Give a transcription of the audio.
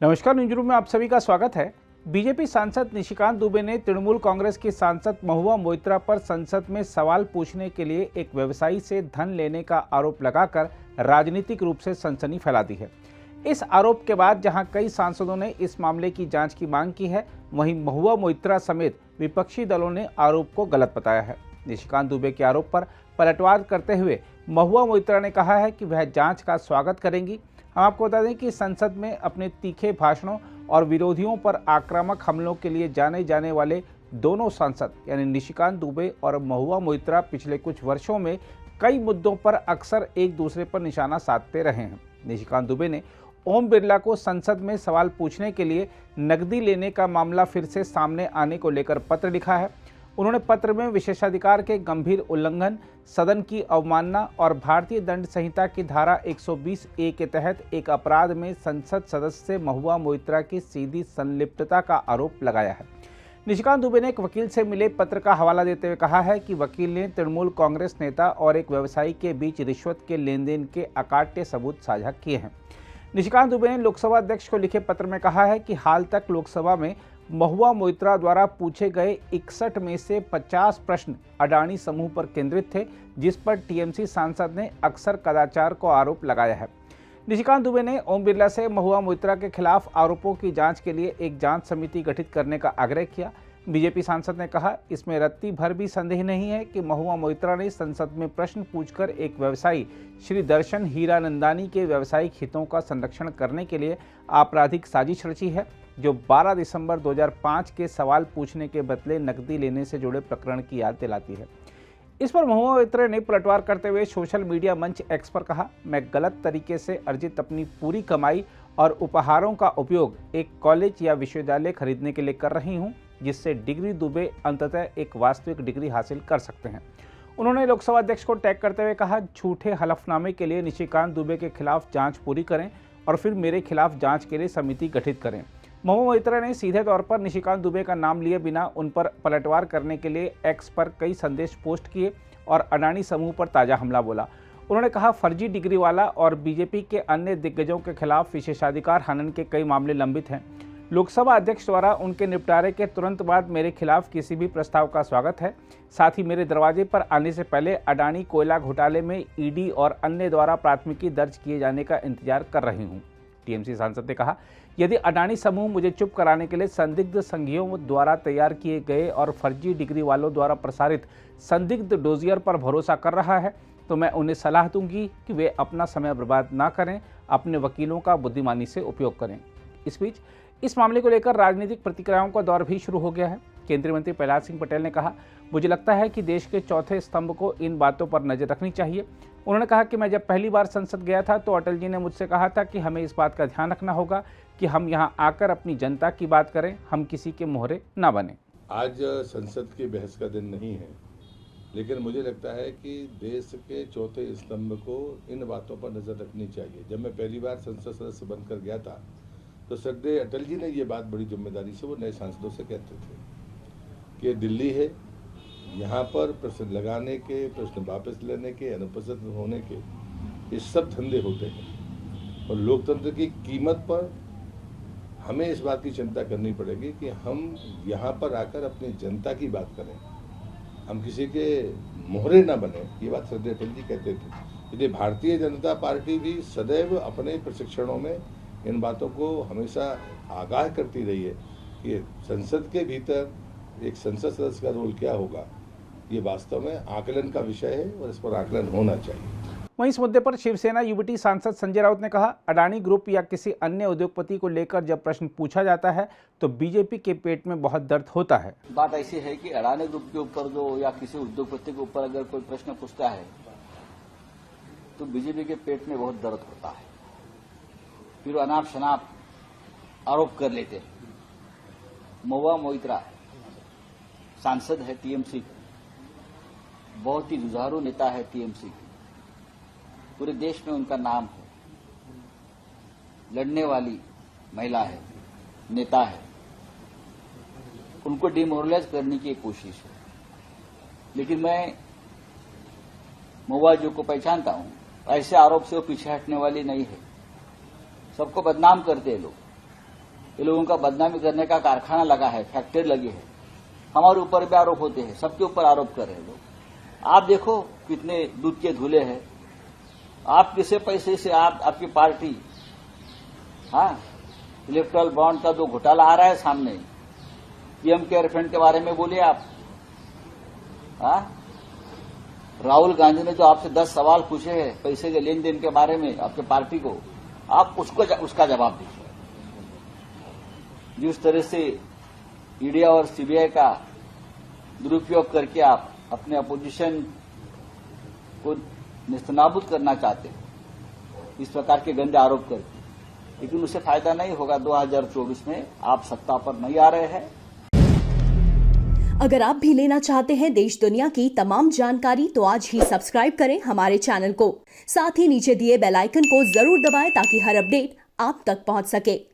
नमस्कार, न्यूज़रूम में आप सभी का स्वागत है। बीजेपी सांसद निशिकांत दुबे ने तृणमूल कांग्रेस की सांसद महुआ मोइत्रा पर संसद में सवाल पूछने के लिए एक व्यवसायी से धन लेने का आरोप लगाकर राजनीतिक रूप से सनसनी फैला दी है। इस आरोप के बाद जहां कई सांसदों ने इस मामले की जांच की मांग की है, वहीं महुआ मोइत्रा समेत विपक्षी दलों ने आरोप को गलत बताया है। निशिकांत दुबे के आरोप पर पलटवार करते हुए महुआ मोइत्रा ने कहा है कि वह जांच का स्वागत करेंगी। हम आपको बता दें कि संसद में अपने तीखे भाषणों और विरोधियों पर आक्रामक हमलों के लिए जाने जाने वाले दोनों सांसद यानी निशिकांत दुबे और महुआ मोइत्रा पिछले कुछ वर्षों में कई मुद्दों पर अक्सर एक दूसरे पर निशाना साधते रहे हैं। निशिकांत दुबे ने ओम बिरला को संसद में सवाल पूछने के लिए नकदी लेने का मामला फिर से सामने आने को लेकर पत्र लिखा है। उन्होंने पत्र में विशेषाधिकार के गंभीर उल्लंघन, सदन की अवमानना और भारतीय दंड संहिता की धारा 120A के तहत एक अपराध में संसद सदस्य महुआ मोइत्रा की सीधी संलिप्तता का आरोप लगाया है। निशिकांत दुबे ने एक वकील से मिले पत्र का हवाला देते हुए कहा है कि वकील ने तृणमूल कांग्रेस नेता और एक व्यवसायी के बीच रिश्वत के लेन देन के अकाट्य सबूत साझा किए हैं। निशिकांत दुबे ने लोकसभा अध्यक्ष को लिखे पत्र में कहा है कि हाल तक लोकसभा में महुआ मोइत्रा द्वारा पूछे गए 61 में से 50 प्रश्न अडानी समूह पर केंद्रित थे, जिस पर टीएमसी सांसद ने अक्सर कदाचार को आरोप लगाया है। निशिकांत दुबे ने ओम बिरला से महुआ मोइत्रा के खिलाफ आरोपों की जांच के लिए एक जांच समिति गठित करने का आग्रह किया। बीजेपी सांसद ने कहा, इसमें रत्ती भर भी संदेह नहीं है कि महुआ मोइत्रा ने संसद में प्रश्न पूछकर एक व्यवसायी श्री दर्शन हीरानंदानी के व्यावसायिक हितों का संरक्षण करने के लिए आपराधिक साजिश रची है, जो 12 दिसंबर 2005 के सवाल पूछने के बदले नकदी लेने से जुड़े प्रकरण की याद दिलाती है। इस पर महुआ मोइत्रा ने पलटवार करते हुए सोशल मीडिया मंच एक्स पर कहा, मैं गलत तरीके से अर्जित अपनी पूरी कमाई और उपहारों का उपयोग एक कॉलेज या विश्वविद्यालय खरीदने के लिए कर रही हूं, जिससे डिग्री दुबे अंततः एक वास्तविक डिग्री हासिल कर सकते हैं। उन्होंने लोकसभा अध्यक्ष को टैग करते हुए कहा, झूठे हलफनामे के लिए निशिकांत दुबे के खिलाफ जांच पूरी करें और फिर मेरे खिलाफ जांच के लिए समिति गठित करें। महुआ मोइत्रा ने सीधे तौर पर निशिकांत दुबे का नाम लिए बिना उन पर पलटवार करने के लिए एक्स पर कई संदेश पोस्ट किए और अडानी समूह पर ताज़ा हमला बोला। उन्होंने कहा, फर्जी डिग्री वाला और बीजेपी के अन्य दिग्गजों के खिलाफ विशेषाधिकार हनन के कई मामले लंबित हैं। लोकसभा अध्यक्ष द्वारा उनके निपटारे के तुरंत बाद मेरे खिलाफ किसी भी प्रस्ताव का स्वागत है। साथ ही मेरे दरवाजे पर आने से पहले अडानी कोयला घोटाले में ईडी और अन्य द्वारा प्राथमिकी दर्ज किए जाने का इंतजार कर रही हूँ। टीएमसी सांसद ने कहा, यदि अडानी समूह मुझे चुप कराने के लिए संदिग्ध संघियों द्वारा तैयार किए गए और फर्जी डिग्री वालों द्वारा प्रसारित संदिग्ध डोजियर पर भरोसा कर रहा है, तो मैं उन्हें सलाह दूंगी कि वे अपना समय बर्बाद ना करें, अपने वकीलों का बुद्धिमानी से उपयोग करें। इस बीच इस मामले को लेकर राजनीतिक प्रतिक्रियाओं का दौर भी शुरू हो गया है। केंद्रीय मंत्री प्रहलाद सिंह पटेल ने कहा, मुझे लगता है कि देश के चौथे स्तंभ को इन बातों पर नजर रखनी चाहिए। उन्होंने कहा कि मैं जब पहली बार संसद गया था तो अटल जी ने मुझसे कहा था कि हमें इस बात का ध्यान रखना होगा कि हम यहाँ आकर अपनी जनता की बात करें, हम किसी के मोहरे ना बने। आज संसद की बहस का दिन नहीं है, लेकिन मुझे लगता है कि देश के चौथे स्तंभ को इन बातों पर नजर रखनी चाहिए। जब मैं पहली बार संसद सदस्य बनकर गया था तो श्रद्धेय अटल जी ने ये बात बड़ी जिम्मेदारी से वो नए सांसदों से कहते थे कि दिल्ली है, यहाँ पर प्रश्न लगाने के, प्रश्न वापस लेने के, अनुपस्थित होने के, ये सब धंधे होते हैं। और लोकतंत्र की कीमत पर हमें इस बात की चिंता करनी पड़ेगी कि हम यहाँ पर आकर अपनी जनता की बात करें, हम किसी के मोहरे ना बने। ये बात श्रद्धेय अटल जी कहते थे। यदि भारतीय जनता पार्टी भी सदैव अपने प्रशिक्षणों में इन बातों को हमेशा आगाह करती रही है कि संसद के भीतर एक संसद सदस्य का रोल क्या होगा, ये वास्तव में आकलन का विषय है और इस पर आकलन होना चाहिए। वहीं इस मुद्दे पर शिवसेना युवती सांसद संजय राउत ने कहा, अडानी ग्रुप या किसी अन्य उद्योगपति को लेकर जब प्रश्न पूछा जाता है तो बीजेपी के पेट में बहुत दर्द होता है। बात ऐसी है कि अडानी ग्रुप के ऊपर जो या किसी उद्योगपति के ऊपर अगर कोई प्रश्न पूछता है तो बीजेपी के पेट में बहुत दर्द होता है। फिर अनाप शनाप आरोप कर लेते हैं। महुआ मोइत्रा सांसद है टीएमसी, बहुत ही जुझारू नेता है टीएमसी, पूरे देश में उनका नाम है, लड़ने वाली महिला है, नेता है। उनको डिमोरलाइज करने की एक कोशिश है। लेकिन मैं महुआ जी को पहचानता हूं, ऐसे आरोप से वो पीछे हटने वाली नहीं है। सबको बदनाम करते हैं लोग, ये लोगों का बदनामी करने का कारखाना लगा है, फैक्ट्री लगी है। हमारे ऊपर भी आरोप होते हैं, सबके ऊपर आरोप कर रहे हैं लोग। आप देखो कितने दूध के धुले हैं। आप किसे पैसे से आपकी पार्टी, हाँ, इलेक्ट्रल बॉन्ड का जो घोटाला आ रहा है सामने, पीएम केयर फंड के बारे में बोलिए आप। हाँ, राहुल गांधी ने जो आपसे 10 सवाल पूछे हैं पैसे के लेन देन के बारे में आपके पार्टी को, आप उसका जवाब दीजिए। जिस तरह से ईडी और सीबीआई का दुरुपयोग करके आप अपने अपोजिशन को नेस्तनाबूद करना चाहते हैं, इस प्रकार के गंदे आरोप करके, लेकिन उससे फायदा नहीं होगा। 2024 में आप सत्ता पर नहीं आ रहे हैं। अगर आप भी लेना चाहते हैं देश दुनिया की तमाम जानकारी तो आज ही सब्सक्राइब करें हमारे चैनल को। साथ ही नीचे दिए बेल आइकन को जरूर दबाएं ताकि हर अपडेट आप तक पहुंच सके।